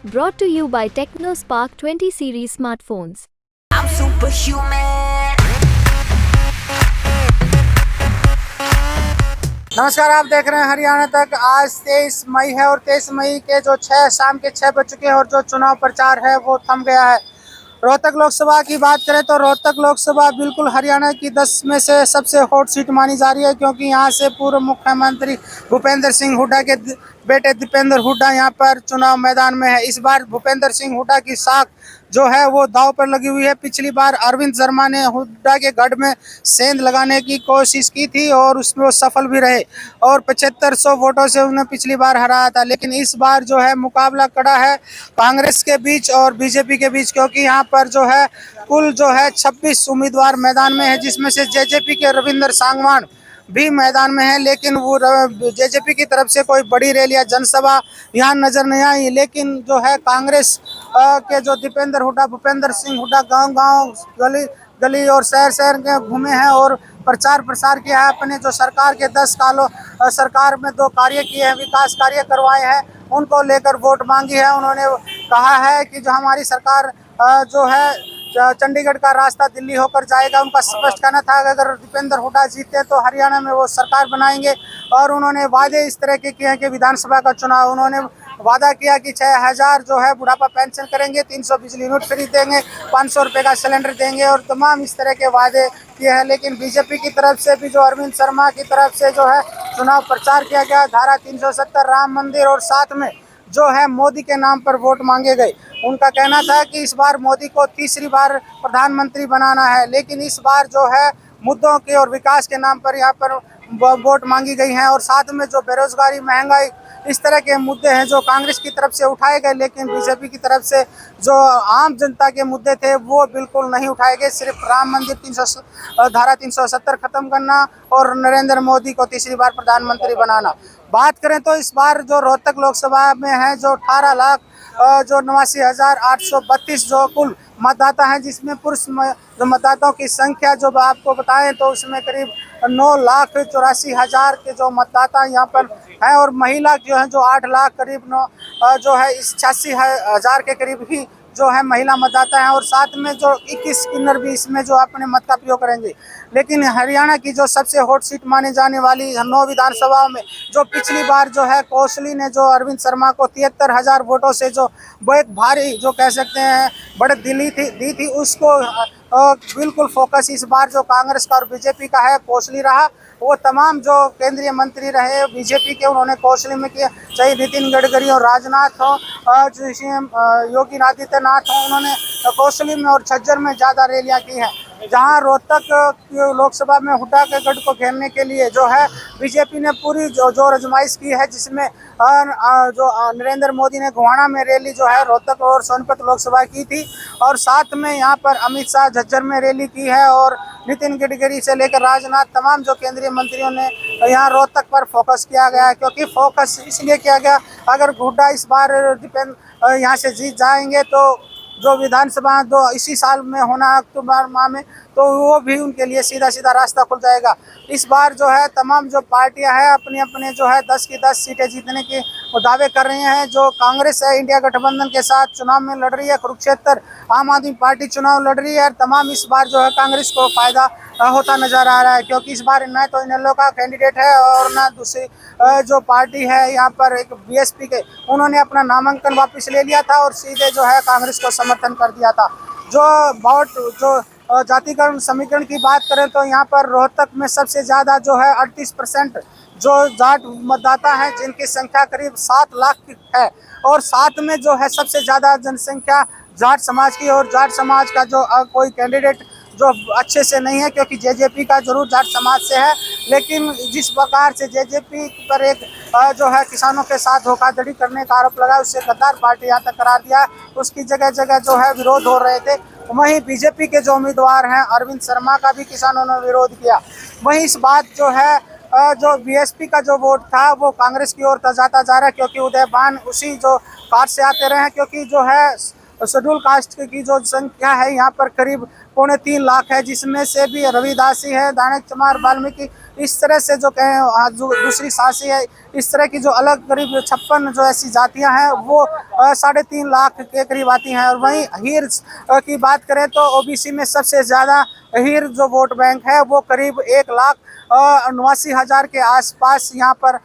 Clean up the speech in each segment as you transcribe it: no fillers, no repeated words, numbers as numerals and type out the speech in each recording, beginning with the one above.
Brought to you by TechnoSpark 20 series smartphones. I'm superhuman. नमस्कार, आप देख रहे हैं हरियाणा तक। आज 23 मई है और 23 मई के जो शाम के 6 बज चुके हैं और जो चुनाव प्रचार है वो थम गया है। रोहतक लोकसभा की बात करें तो रोहतक लोकसभा बिल्कुल हरियाणा की 10 में से सबसे हॉट सीट मानी जा रही है, क्योंकि यहाँ से पूर्व मुख्यमंत्री भूपेंद्र सिंह हुड्डा के बेटे दीपेंद्र हुड्डा यहाँ पर चुनाव मैदान में है। इस बार भूपेंद्र सिंह हुड्डा की साख जो है वो दांव पर लगी हुई है। पिछली बार अरविंद शर्मा ने हुड्डा के गढ़ में सेंध लगाने की कोशिश की थी और उसमें वो सफल भी रहे और 7500 वोटों से उन्हें पिछली बार हराया था। लेकिन इस बार जो है मुकाबला कड़ा है कांग्रेस के बीच और बीजेपी के बीच, क्योंकि यहाँ पर जो है कुल जो है 26 उम्मीदवार मैदान में है, जिसमें से जेजेपी के रविंद्र सांगवान भी मैदान में है। लेकिन वो जेजेपी की तरफ से कोई बड़ी रैली या जनसभा यहाँ नजर नहीं आई। लेकिन जो है कांग्रेस के जो दीपेंद्र हुड्डा भूपेंद्र सिंह हुड्डा गांव-गांव गली गली और शहर के घूमे हैं और प्रचार प्रसार किया है। अपने जो सरकार के 10 सालों सरकार में 2 कार्य किए हैं, विकास कार्य करवाए हैं, उनको लेकर वोट मांगी है। उन्होंने कहा है कि जो हमारी सरकार जो है चंडीगढ़ का रास्ता दिल्ली होकर जाएगा। उनका स्पष्ट कहना था कि अगर दीपेंद्र हुड्डा जीते तो हरियाणा में वो सरकार बनाएंगे। और उन्होंने वादे इस तरह के किए हैं कि विधानसभा का चुनाव उन्होंने वादा किया कि 6000 जो है बुढ़ापा पेंशन करेंगे, 300 बिजली यूनिट फ्री देंगे, 500 रुपये का सिलेंडर देंगे और तमाम इस तरह के वादे किए हैं। लेकिन बीजेपी की तरफ से भी जो अरविंद शर्मा की तरफ से जो है चुनाव प्रचार किया गया, धारा 370 राम मंदिर और साथ में जो है मोदी के नाम पर वोट मांगे गए। उनका कहना था कि इस बार मोदी को तीसरी बार प्रधानमंत्री बनाना है। लेकिन इस बार जो है मुद्दों के और विकास के नाम पर यहाँ पर वोट मांगी गई हैं और साथ में जो बेरोजगारी, महंगाई, इस तरह के मुद्दे हैं जो कांग्रेस की तरफ से उठाए गए। लेकिन बीजेपी की तरफ से जो आम जनता के मुद्दे थे वो बिल्कुल नहीं उठाए गए। सिर्फ राम मंदिर धारा 370 खत्म करना और नरेंद्र मोदी को तीसरी बार प्रधानमंत्री बनाना। बात करें तो इस बार जो रोहतक लोकसभा में है जो 18 लाख जो 89,832 जो कुल मतदाता हैं, जिसमें पुरुष जो मतदाताओं की संख्या जो आपको बताएं तो उसमें करीब 9,84,000 के जो मतदाता यहाँ पर हैं और महिला जो है जो 8 लाख करीब 9 जो है 86,000 के करीब ही जो है महिला मतदाता हैं और साथ में जो 21 किन्नर भी इसमें जो अपने मत का प्रयोग करेंगे। लेकिन हरियाणा की जो सबसे हॉट सीट माने जाने वाली 9 विधानसभाओं में जो पिछली बार जो है कोसली ने जो अरविंद शर्मा को 73,000 वोटों से जो वो एक भारी जो कह सकते हैं बढ़त दी थी उसको बिल्कुल फोकस इस बार जो कांग्रेस का और बीजेपी का है कोसली रहा। वो तमाम जो केंद्रीय मंत्री रहे बीजेपी के उन्होंने कौशल में किया, चाहे नितिन गडकरी और राजनाथ हो, योगी आदित्यनाथ हो, उन्होंने कौशली में और झज्जर में ज़्यादा रैलियां की हैं। जहां रोहतक लोकसभा में हुड्डा के गढ़ को घेरने के लिए जो है बीजेपी ने पूरी जो आजमाइश की है, जिसमें जो नरेंद्र मोदी ने गोहाना में रैली जो है रोहतक और सोनीपत लोकसभा की थी और साथ में यहाँ पर अमित शाह झज्जर में रैली की है और नितिन गडकरी से लेकर राजनाथ तमाम जो केंद्रीय मंत्रियों ने यहाँ रोहतक पर फोकस किया गया है। क्योंकि फोकस इसलिए किया गया, अगर हुड्डा इस बार यहाँ से जीत जाएंगे तो जो विधानसभा जो इसी साल में होना है अक्टूबर माह में, तो वो भी उनके लिए सीधा रास्ता खुल जाएगा। इस बार जो है तमाम जो पार्टियां हैं अपने अपने जो है 10 की 10 सीटें जीतने के दावे कर रही हैं। जो कांग्रेस है इंडिया गठबंधन के साथ चुनाव में लड़ रही है, कुरुक्षेत्र आम आदमी पार्टी चुनाव लड़ रही है। तमाम इस बार जो है कांग्रेस को फायदा होता नजर आ रहा है, क्योंकि इस बार न तो इनेलो का कैंडिडेट है और न दूसरी जो पार्टी है यहाँ पर एक बीएसपी के, उन्होंने अपना नामांकन वापस ले लिया था और सीधे जो है कांग्रेस को समर्थन कर दिया था। जो वोट जो जातिकरण समीकरण की बात करें तो यहाँ पर रोहतक में सबसे ज़्यादा जो है 38% जो जाट मतदाता हैं, जिनकी संख्या करीब 7 लाख की है और साथ में जो है सबसे ज़्यादा जनसंख्या जाट समाज की और जाट समाज का जो कोई कैंडिडेट जो अच्छे से नहीं है, क्योंकि जेजेपी का जरूर जाट समाज से है। लेकिन जिस प्रकार से जेजेपी पर एक जो है किसानों के साथ धोखाधड़ी करने का आरोप लगा, उससे गद्दार पार्टी यहाँ तक करार दिया, उसकी जगह जगह जो है विरोध हो रहे थे। वहीं बीजेपी के जो उम्मीदवार हैं अरविंद शर्मा का भी किसानों ने विरोध किया। वहीं इस बात जो है जो बीएसपी का जो वोट था वो कांग्रेस की ओर जाता जा रहा है, क्योंकि उदयभान उसी जो कास्ट से आते रहे हैं। क्योंकि जो है शेड्यूल कास्ट की जो संख्या है यहाँ पर करीब 2.25 लाख है, जिसमें से भी रविदासी है, दानिश कुमार वाल्मीकि इस तरह से जो कहें जो दूसरी सासी है, इस तरह की जो अलग करीब 56 जो ऐसी जातियां हैं वो 3.5 लाख के करीब आती हैं। और वहीं हीर की बात करें तो ओबीसी में सबसे ज़्यादा हीर जो वोट बैंक है वो करीब 1,89,000 के आसपास यहाँ पर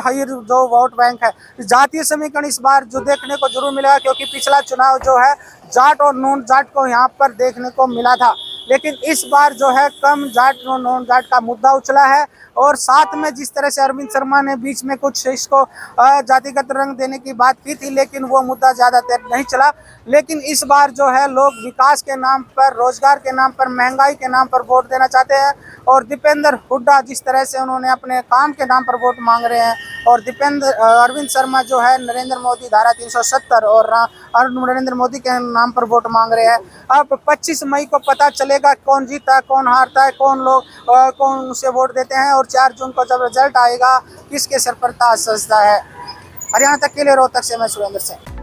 हीर जो वोट बैंक है। जातीय समीकरण इस बार जो देखने को जरूर मिलेगा, क्योंकि पिछला चुनाव जो है जाट और नॉन जाट को यहाँ पर देखने को मिला था, लेकिन इस बार जो है कम जाट और नॉन जाट का मुद्दा उछला है। और साथ में जिस तरह से अरविंद शर्मा ने बीच में कुछ इसको जातिगत रंग देने की बात की थी, लेकिन वो मुद्दा ज़्यादा देर नहीं चला। लेकिन इस बार जो है लोग विकास के नाम पर, रोजगार के नाम पर, महंगाई के नाम पर वोट देना चाहते हैं। और दीपेंद्र हुड्डा जिस तरह से उन्होंने अपने काम के नाम पर वोट मांग रहे हैं, और अरविंद शर्मा जो है नरेंद्र मोदी धारा 370 और नरेंद्र मोदी के नाम पर वोट मांग रहे हैं। अब 25 मई को पता चलेगा कौन जीता है, कौन हारता है, कौन लोग कौन उसे वोट देते हैं। और 4 जून को जब रिजल्ट आएगा किसके सर पर ताज सजता है। हरियाणा तक के लिए रोहतक से मैं सुरेंद्र सिंह।